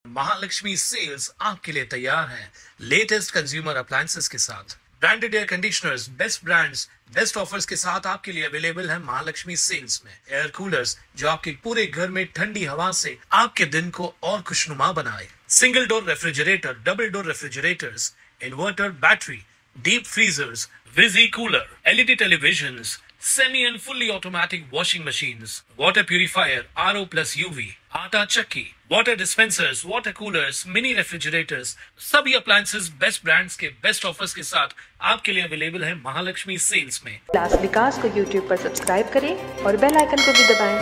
Mahalakshmi cells आपके लिए तैयार है लेटेस्ट कंज्यूमर अप्लायंसेस के साथ। Branded air conditioners, best brands, best offers के साथ आपके लिए अवेलेबल है महालक्ष्मी सेल्स में। एयर कूलर्स जो आपके पूरे घर में ठंडी हवा से आपके दिन को और खुशनुमा बनाए। Single door refrigerator, double door refrigerators, inverter battery, deep freezers, विजी cooler, LED televisions, semi and fully automatic washing machines, water purifier, RO plus UV, आटा चक्की, water dispensers, water coolers, mini refrigerators, सभी appliances बेस्ट ब्रांड्स के best offers के साथ आपके लिए available है Mahalakshmi sales में। उल्लास विकास को YouTube पर सब्सक्राइब करें और बेल आइकन को भी दबाएं।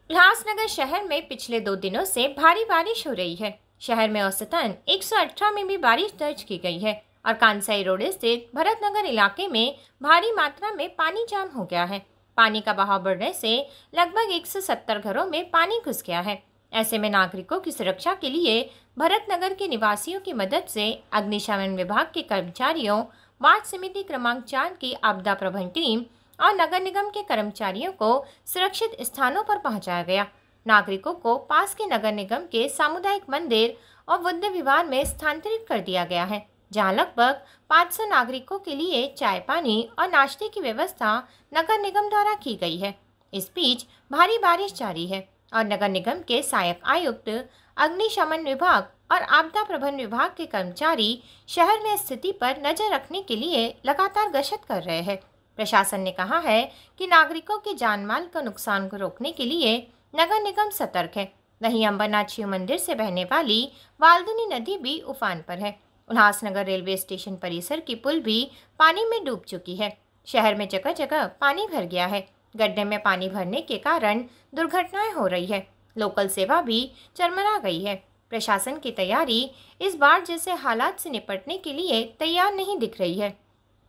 उल्लासनगर शहर में पिछले 2 दिनों से भारी बारिश हो रही है। शहर में औसतन 118 में भी बारिश दर्ज की गई है और कांसाई रोड स्थित भरतनगर इलाके में भारी मात्रा में पानी जाम हो गया है। पानी का बहाव बढ़ने से लगभग 170 घरों में पानी घुस गया है। ऐसे में नागरिकों की सुरक्षा के लिए भरतनगर के निवासियों की मदद से अग्निशमन विभाग के कर्मचारियों, वार्ड समिति क्रमांक 4 की आपदा प्रबंधन टीम और नगर निगम के कर्मचारियों को सुरक्षित स्थानों पर पहुंचाया गया। नागरिकों को पास के नगर निगम के सामुदायिक मंदिर और बुद्ध विहार में स्थानांतरित कर दिया गया है, जहां लगभग 500 नागरिकों के लिए चाय पानी और नाश्ते की व्यवस्था नगर निगम द्वारा की गई है। इस बीच भारी बारिश जारी है और नगर निगम के सहायक आयुक्त, अग्निशमन विभाग और आपदा प्रबंधन विभाग के कर्मचारी शहर में स्थिति पर नजर रखने के लिए लगातार गश्त कर रहे हैं। प्रशासन ने कहा है कि नागरिकों के जान माल का नुकसान को रोकने के लिए नगर निगम सतर्क है। वहीं अंबरनाथ शिव मंदिर से बहने वाली वाल्दुनी नदी भी उफान पर है। उल्लासनगर रेलवे स्टेशन परिसर की पुल भी पानी में डूब चुकी है। शहर में जगह जगह पानी भर गया है। गड्ढे में पानी भरने के कारण दुर्घटनाएं हो रही है। लोकल सेवा भी चरमरा गई है। प्रशासन की तैयारी इस बार जैसे हालात से निपटने के लिए तैयार नहीं दिख रही है।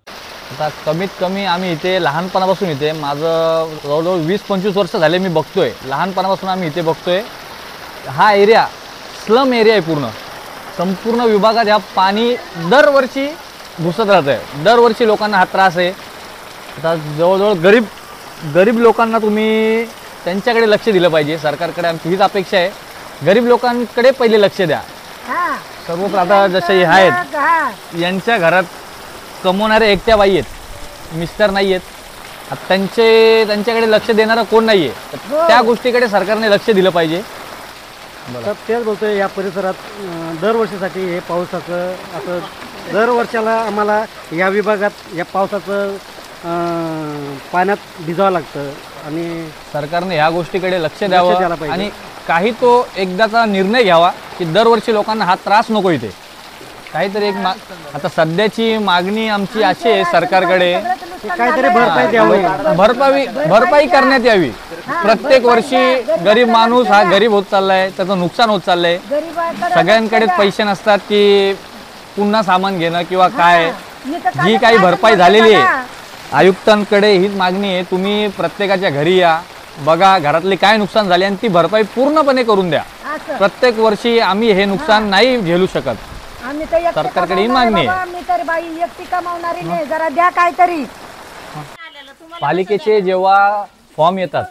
आता कमीत कमी आम्ही इथे लहानपणापासून इथे माझं जवळजवळ 20-25 वर्ष झाले मी बघतोय। लहानपणापासून आम्ही इथे बघतोय। हा एरिया स्लम एरिया आहे पूर्ण। संपूर्ण विभागात ह्या पाणी दरवर्षी घुसत राहतंय। दरवर्षी लोकांना हा त्रास आहे। आता जवळजवळ गरीब लोकांना तुम्ही त्यांच्याकडे लक्ष दिलं पाहिजे। सरकारकडे आमची हीच अपेक्षा आहे। गरीब लोकांकडे पहिले लक्ष द्या। सर्व आता जसे हे आहेत यांच्या घरात कमवणारे एकट्या बाई आहेत, मिस्टर नाही आहेत। त्यांच्याकडे लक्ष देणारा कोण नाही आहे। त्या गोष्टीकडे सरकारने लक्ष दिलं पाहिजे। तर तेच बोलतोय, या परिसरात दरवर्षीसाठी हे पावसाचं असं दरवर्षाला आम्हाला या विभागात या पावसाचं पाण्यात भिजावं लागतं आणि सरकारने ह्या गोष्टीकडे लक्ष द्यावं आणि काही तो एकदाचा निर्णय घ्यावा की दरवर्षी लोकांना हा त्रास नको इथे। काहीतरी एक आता सध्याची मागणी आमची अशी आहे सरकारकडे काहीतरी भरपाई द्यावी, भरपाई करण्यात यावी। प्रत्येक वर्षी गरीब माणूस हा गरीब होत चाललाय, त्याचं नुकसान होत चाललंय। सगळ्यांकडेच पैसे नसतात की पुन्हा सामान घेणं किंवा काय। जी काही भरपाई झालेली आहे आयुक्तांकडे हीच मागणी आहे, तुम्ही प्रत्येकाच्या घरी या, बघा घरातले काय नुकसान झाले आणि ती भरपाई पूर्णपणे करून द्या। प्रत्येक वर्षी आम्ही हे नुकसान नाही झेलू शकत। सरकारकडे ही मागणी आहे। जरा द्या काहीतरी। पालिकेचे जेव्हा फॉर्म येतात,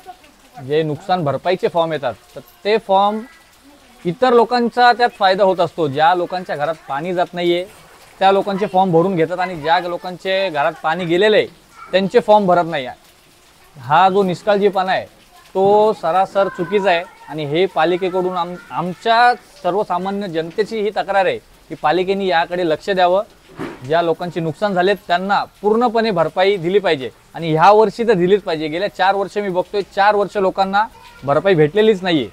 जे नुकसान भरपाईचे फॉर्म येतात, तर ते फॉर्म इतर लोकांचा त्यात फायदा होत असतो। ज्या लोकांच्या घरात पाणी जात नाहीये त्या लोकांचे फॉर्म भरून घेतात आणि ज्या लोकांचे घरात पाणी गेलेले आहे त्यांचे फॉर्म भरत नाही। हा जो निष्काळजीपणा आहे तो सरासर चुकीचा आहे आणि हे पालिकेकडून आमच्या सर्वसामान्य जनतेची ही तक्रार आहे की पालिकेने याकडे लक्ष द्यावं। ज्या लोकांचे नुकसान झाले त्यांना पूर्णपणे भरपाई दिली पाहिजे आणि ह्या वर्षी तर दिलीच पाहिजे। गेल्या 4 वर्ष मी बघतोय 4 वर्ष लोकांना भरपाई भेटलेलीच नाहीये।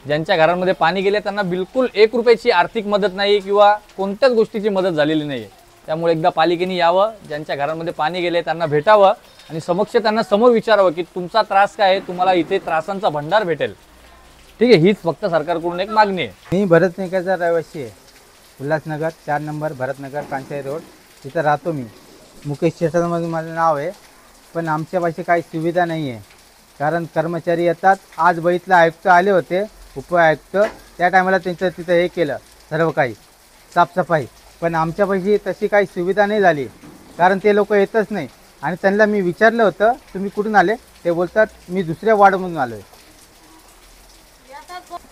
ज्यांच्या घरांमध्ये पाणी गेले त्यांना बिलकुल 1 रुपयाची आर्थिक मदत नाही किंवा कोणत्याच गोष्टीची मदत झालेली नाहीये। त्यामुळे एकदा पालिकेने यावं, ज्यांच्या घरांमध्ये पाणी गेले त्यांना भेटावं आणि त्यांना समोर विचारावं की तुमचा त्रास काय आहे, तुम्हाला इथे त्रासांचा भंडार भेटेल। ठीक आहे, हीच फक्त सरकारकडून एक मागणी आहे। मी भरतनगरचा रहिवासी आहे। उल्हासनगर 4 नंबर भरतनगर कांसाई रोड इथं राहतो मी। मुकेश शेषामध्ये माझं नाव आहे, पण आमच्यापाशी काही सुविधा नाही आहे। कारण कर्मचारी येतात, आज बघितलं आयुक्त आले होते, उपआयुक्त, त्या टायमाला त्यांचं तिथं हे केलं सर्व काही साफसफाई, पण आमच्यापाशी तशी काही सुविधा नाही झाली। कारण ते लोक येतच नाही आणि त्यांना मी विचारलं होतं तुम्ही कुठून आले, ते बोलतात मी दुसऱ्या वार्डमधून आलो आहे।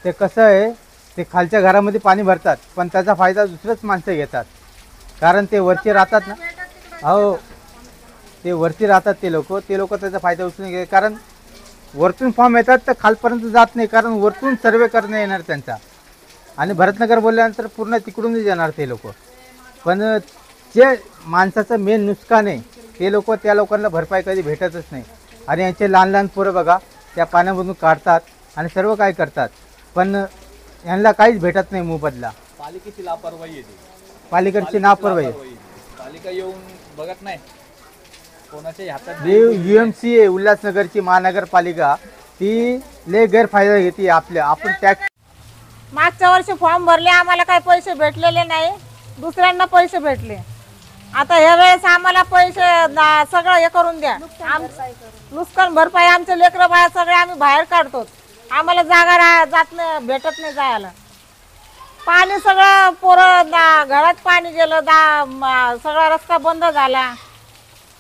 ते कसं आहे, ते खालच्या घरामध्ये पाणी भरतात पण त्याचा फायदा दुसरंच माणसं घेतात. कारण ते वरचे राहतात ना, हो ते वरती राहतात ते लोक त्याचा फायदा उचलून घेतात. कारण वरतून फॉर्म येतात तर खालपर्यंत जात नाही, कारण वरतून सर्वे करणं येणार त्यांचा. आणि भरतनगर बोलल्यानंतर पूर्ण तिकडूनच येणार ते लोक. पण जे माणसाचं मेन नुकसान आहे ते लोक, त्या लोकांना भरपाई कधी भेटतच नाही. आणि यांचे लहान लहान पोरं बघा त्या पाण्यामधून काढतात आणि सर्व काय करतात, पण यांना काहीच भेटत नाही मोबदला. पालिकेची लापरवाही येते, पालिकेची नापरवाही. पालिका येऊन बघत नाही कोणाच्या हातात. UMC आहे उल्हासनगरची महानगरपालिका, ती लय गैरफायदा घेते आपण टॅक्स. मागच्या वर्षी फॉर्म भरले, आम्हाला काही पैसे भेटलेले नाही, दुसऱ्यांना पैसे भेटले. आता ह्या वेळेस आम्हाला पैसे सगळं हे करून द्या. नुकसान भरपाई. आमचे लेकरं बाया सगळे आम्ही बाहेर काढतो, आम्हाला जागा जात नाही, भेटत नाही जायला. पाणी सगळं पोरं घरात पाणी गेलं, सगळा रस्ता बंद झाला.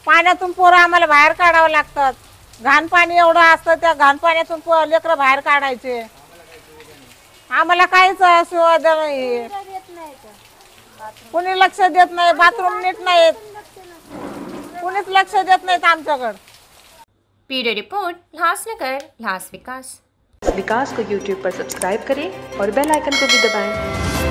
पाण्यातून पोरं आम्हाला बाहेर काढावं लागतात. घाण पाणी एवढं असतं, त्या घाण पाण्यातून लेकरं बाहेर काढायचे. आम्हाला काहीच सुविधा नाही, कुणी लक्ष देत नाही. बाथरूम नीट नाहीत, कुणीच लक्ष देत नाहीत आमच्याकडं. ब्यूरो रिपोर्ट, ल्हासनगर, ल्हास विकास. विकास को YouTube पर सब्सक्राइब करें और बेल आइकन को भी दबाएं।